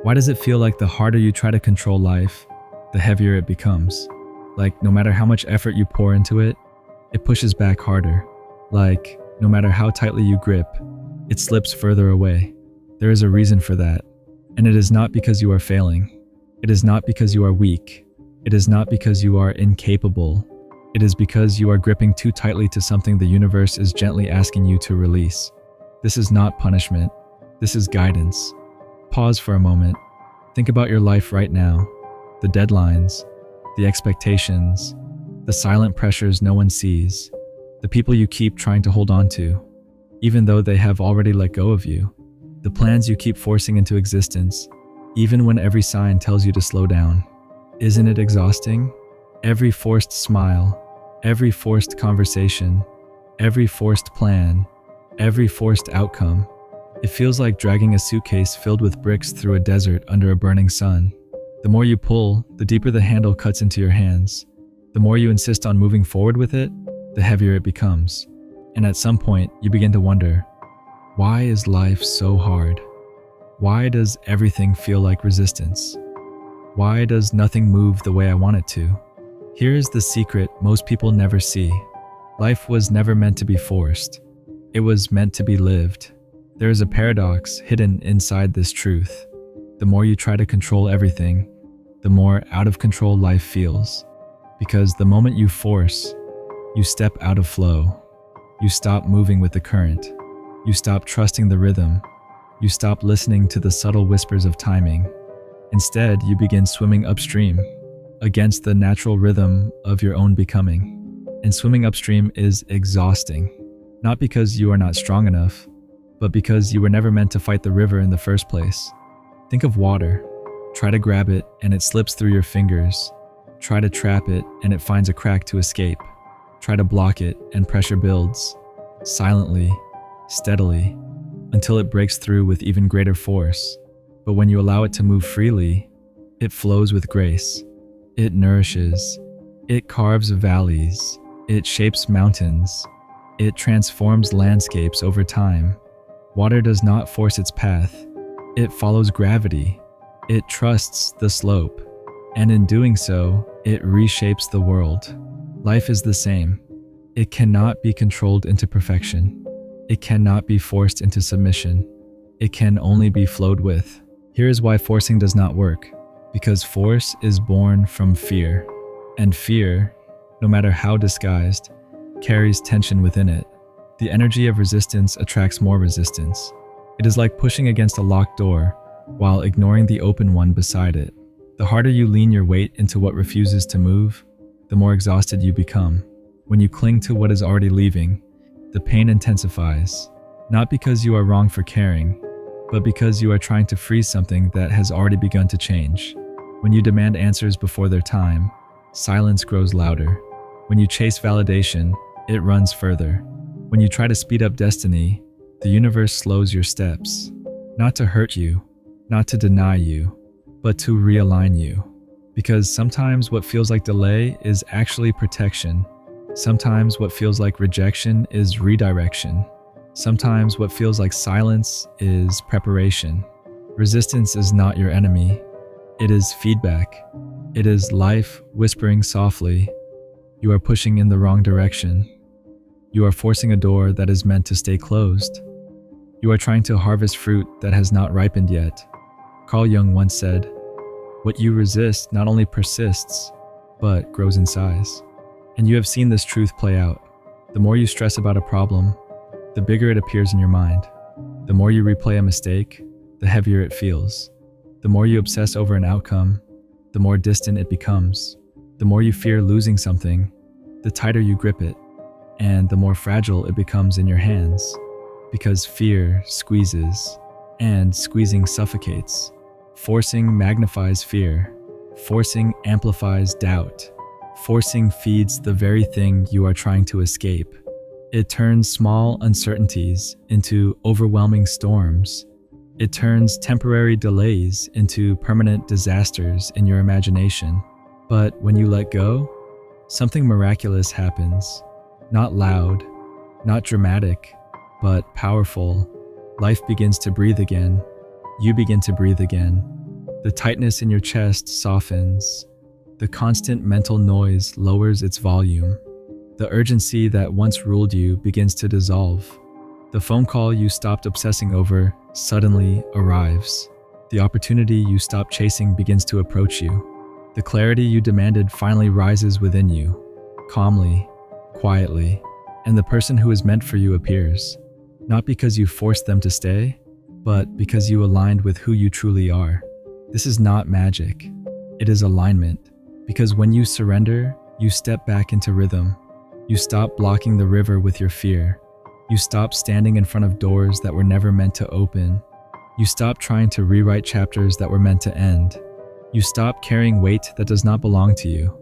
Why does it feel like the harder you try to control life, the heavier it becomes? Like, no matter how much effort you pour into it, it pushes back harder. Like, no matter how tightly you grip, it slips further away. There is a reason for that. And it is not because you are failing. It is not because you are weak. It is not because you are incapable. It is because you are gripping too tightly to something the universe is gently asking you to release. This is not punishment. This is guidance. Pause for a moment. Think about your life right now. The deadlines, the expectations, the silent pressures no one sees, the people you keep trying to hold on to, even though they have already let go of you, the plans you keep forcing into existence, even when every sign tells you to slow down. Isn't it exhausting? Every forced smile, every forced conversation, every forced plan, every forced outcome. It feels like dragging a suitcase filled with bricks through a desert under a burning sun. The more you pull, the deeper the handle cuts into your hands. The more you insist on moving forward with it, the heavier it becomes. And at some point, you begin to wonder, why is life so hard? Why does everything feel like resistance? Why does nothing move the way I want it to? Here is the secret most people never see. Life was never meant to be forced. It was meant to be lived. There is a paradox hidden inside this truth. The more you try to control everything, the more out of control life feels. Because the moment you force, you step out of flow. You stop moving with the current. You stop trusting the rhythm. You stop listening to the subtle whispers of timing. Instead, you begin swimming upstream, against the natural rhythm of your own becoming. And swimming upstream is exhausting. Not because you are not strong enough, but because you were never meant to fight the river in the first place. Think of water. Try to grab it and it slips through your fingers. Try to trap it and it finds a crack to escape. Try to block it and pressure builds, silently, steadily, until it breaks through with even greater force. But when you allow it to move freely, it flows with grace. It nourishes. It carves valleys. It shapes mountains. It transforms landscapes over time. Water does not force its path. It follows gravity. It trusts the slope. And in doing so, it reshapes the world. Life is the same. It cannot be controlled into perfection. It cannot be forced into submission. It can only be flowed with. Here is why forcing does not work. Because force is born from fear. And fear, no matter how disguised, carries tension within it. The energy of resistance attracts more resistance. It is like pushing against a locked door while ignoring the open one beside it. The harder you lean your weight into what refuses to move, the more exhausted you become. When you cling to what is already leaving, the pain intensifies, not because you are wrong for caring, but because you are trying to freeze something that has already begun to change. When you demand answers before their time, silence grows louder. When you chase validation, it runs further. When you try to speed up destiny, the universe slows your steps. Not to hurt you, not to deny you, but to realign you. Because sometimes what feels like delay is actually protection. Sometimes what feels like rejection is redirection. Sometimes what feels like silence is preparation. Resistance is not your enemy. It is feedback. It is life whispering softly, "You are pushing in the wrong direction. You are forcing a door that is meant to stay closed. You are trying to harvest fruit that has not ripened yet." Carl Jung once said, "What you resist not only persists, but grows in size." And you have seen this truth play out. The more you stress about a problem, the bigger it appears in your mind. The more you replay a mistake, the heavier it feels. The more you obsess over an outcome, the more distant it becomes. The more you fear losing something, the tighter you grip it, and the more fragile it becomes in your hands. Because fear squeezes, and squeezing suffocates. Forcing magnifies fear. Forcing amplifies doubt. Forcing feeds the very thing you are trying to escape. It turns small uncertainties into overwhelming storms. It turns temporary delays into permanent disasters in your imagination. But when you let go, something miraculous happens. Not loud, not dramatic, but powerful. Life begins to breathe again. You begin to breathe again. The tightness in your chest softens. The constant mental noise lowers its volume. The urgency that once ruled you begins to dissolve. The phone call you stopped obsessing over suddenly arrives. The opportunity you stopped chasing begins to approach you. The clarity you demanded finally rises within you, calmly, quietly, and the person who is meant for you appears, not because you forced them to stay, but because you aligned with who you truly are. This is not magic. It is alignment, because when you surrender, you step back into rhythm. You stop blocking the river with your fear. You stop standing in front of doors that were never meant to open. You stop trying to rewrite chapters that were meant to end. You stop carrying weight that does not belong to you.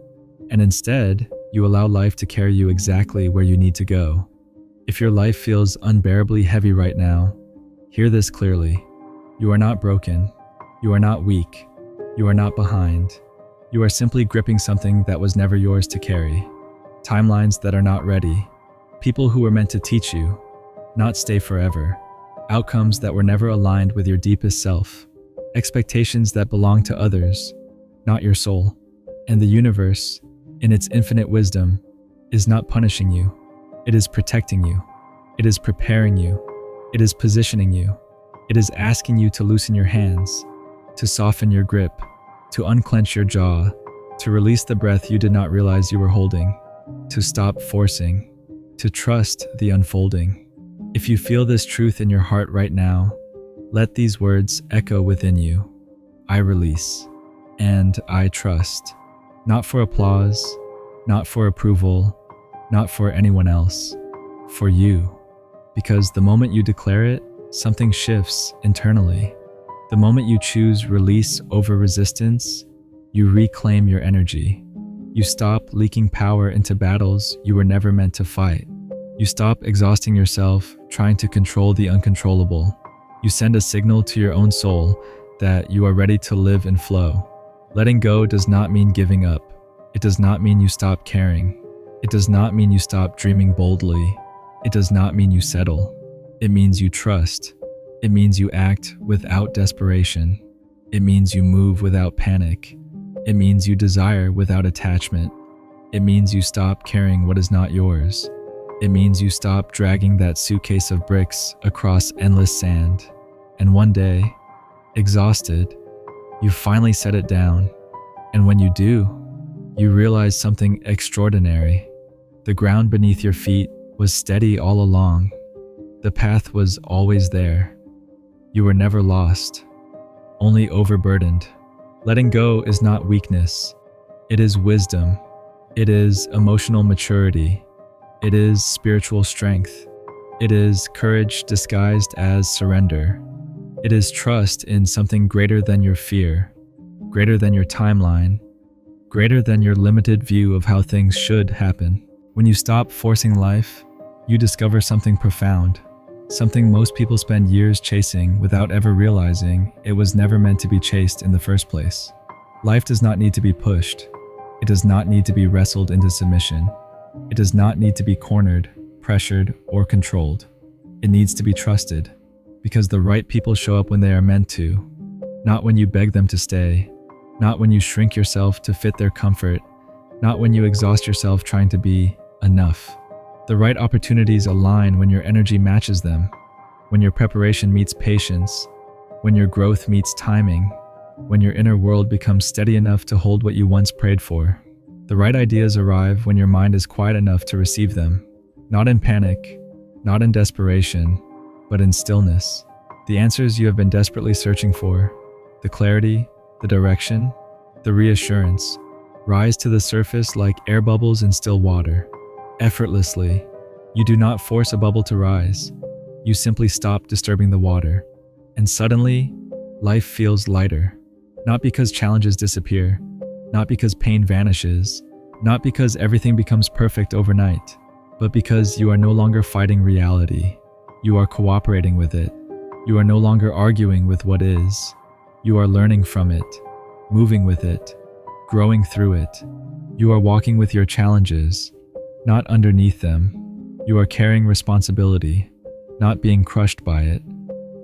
And instead, you allow life to carry you exactly where you need to go. If your life feels unbearably heavy right now, hear this clearly. You are not broken. You are not weak. You are not behind. You are simply gripping something that was never yours to carry. Timelines that are not ready. People who were meant to teach you, not stay forever. Outcomes that were never aligned with your deepest self. Expectations that belong to others, not your soul. And the universe, in its infinite wisdom, is not punishing you. It is protecting you. It is preparing you. It is positioning you. It is asking you to loosen your hands, to soften your grip, to unclench your jaw, to release the breath you did not realize you were holding, to stop forcing, to trust the unfolding. If you feel this truth in your heart right now, let these words echo within you. I release, and I trust. Not for applause, not for approval, not for anyone else, for you. Because the moment you declare it, something shifts internally. The moment you choose release over resistance, you reclaim your energy. You stop leaking power into battles you were never meant to fight. You stop exhausting yourself trying to control the uncontrollable. You send a signal to your own soul that you are ready to live in flow. Letting go does not mean giving up. It does not mean you stop caring. It does not mean you stop dreaming boldly. It does not mean you settle. It means you trust. It means you act without desperation. It means you move without panic. It means you desire without attachment. It means you stop carrying what is not yours. It means you stop dragging that suitcase of bricks across endless sand. And one day, exhausted, you finally set it down. And when you do, you realize something extraordinary. The ground beneath your feet was steady all along. The path was always there. You were never lost, only overburdened. Letting go is not weakness. It is wisdom. It is emotional maturity. It is spiritual strength. It is courage disguised as surrender. It is trust in something greater than your fear, greater than your timeline, greater than your limited view of how things should happen. When you stop forcing life, you discover something profound, something most people spend years chasing without ever realizing it was never meant to be chased in the first place. Life does not need to be pushed. It does not need to be wrestled into submission. It does not need to be cornered, pressured, or controlled. It needs to be trusted, because the right people show up when they are meant to, not when you beg them to stay, not when you shrink yourself to fit their comfort, not when you exhaust yourself trying to be enough. The right opportunities align when your energy matches them, when your preparation meets patience, when your growth meets timing, when your inner world becomes steady enough to hold what you once prayed for. The right ideas arrive when your mind is quiet enough to receive them, not in panic, not in desperation, but in stillness. The answers you have been desperately searching for, the clarity, the direction, the reassurance, rise to the surface like air bubbles in still water. Effortlessly, you do not force a bubble to rise. You simply stop disturbing the water. And suddenly, life feels lighter. Not because challenges disappear, not because pain vanishes, not because everything becomes perfect overnight, but because you are no longer fighting reality. You are cooperating with it. You are no longer arguing with what is. You are learning from it, moving with it, growing through it. You are walking with your challenges, not underneath them. You are carrying responsibility, not being crushed by it.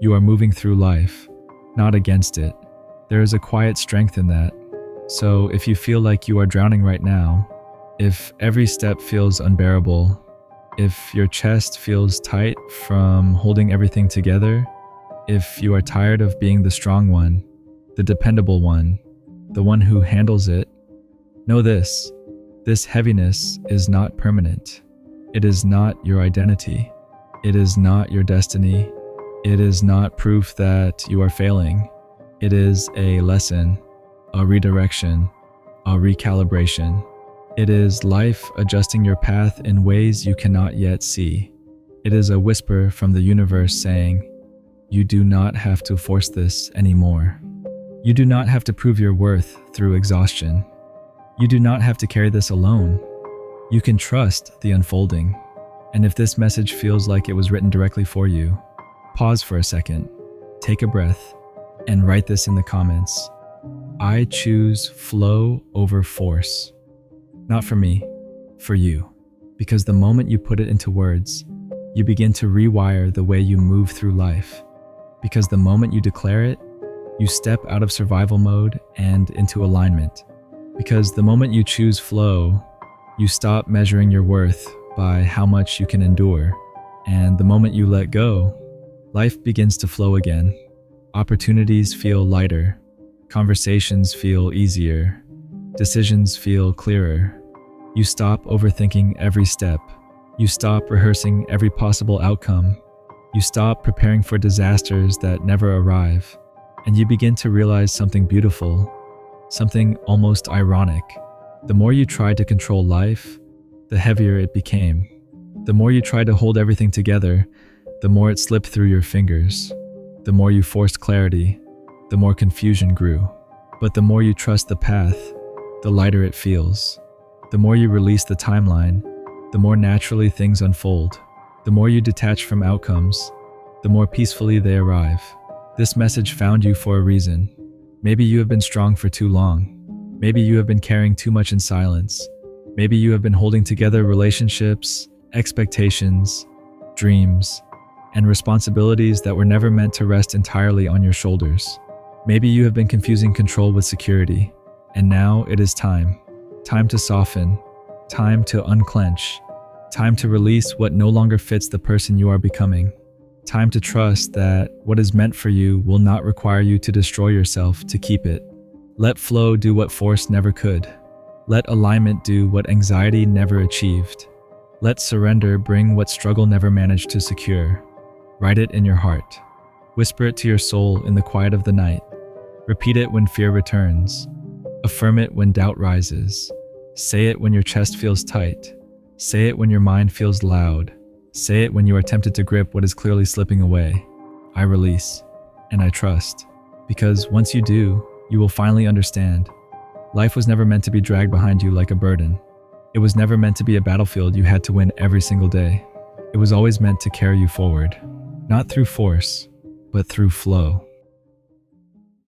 You are moving through life, not against it. There is a quiet strength in that. So if you feel like you are drowning right now, if every step feels unbearable, if your chest feels tight from holding everything together, if you are tired of being the strong one, the dependable one, the one who handles it, know this: this heaviness is not permanent. It is not your identity. It is not your destiny. It is not proof that you are failing. It is a lesson, a redirection, a recalibration. It is life adjusting your path in ways you cannot yet see. It is a whisper from the universe saying, you do not have to force this anymore. You do not have to prove your worth through exhaustion. You do not have to carry this alone. You can trust the unfolding. And if this message feels like it was written directly for you, pause for a second, take a breath, and write this in the comments. I choose flow over force. Not for me, for you. Because the moment you put it into words, you begin to rewire the way you move through life. Because the moment you declare it, you step out of survival mode and into alignment. Because the moment you choose flow, you stop measuring your worth by how much you can endure. And the moment you let go, life begins to flow again. Opportunities feel lighter. Conversations feel easier. Decisions feel clearer. You stop overthinking every step. You stop rehearsing every possible outcome. You stop preparing for disasters that never arrive. And you begin to realize something beautiful, something almost ironic. The more you tried to control life, the heavier it became. The more you tried to hold everything together, the more it slipped through your fingers. The more you forced clarity, the more confusion grew. But the more you trust the path, the lighter it feels. The more you release the timeline, the more naturally things unfold. The more you detach from outcomes, the more peacefully they arrive. This message found you for a reason. Maybe you have been strong for too long. Maybe you have been carrying too much in silence. Maybe you have been holding together relationships, expectations, dreams, and responsibilities that were never meant to rest entirely on your shoulders. Maybe you have been confusing control with security, and now it is time. Time to soften, time to unclench, time to release what no longer fits the person you are becoming. Time to trust that what is meant for you will not require you to destroy yourself to keep it. Let flow do what force never could. Let alignment do what anxiety never achieved. Let surrender bring what struggle never managed to secure. Write it in your heart. Whisper it to your soul in the quiet of the night. Repeat it when fear returns. Affirm it when doubt rises. Say it when your chest feels tight. Say it when your mind feels loud. Say it when you are tempted to grip what is clearly slipping away. I release, and I trust. Because once you do, you will finally understand. Life was never meant to be dragged behind you like a burden. It was never meant to be a battlefield you had to win every single day. It was always meant to carry you forward. Not through force, but through flow.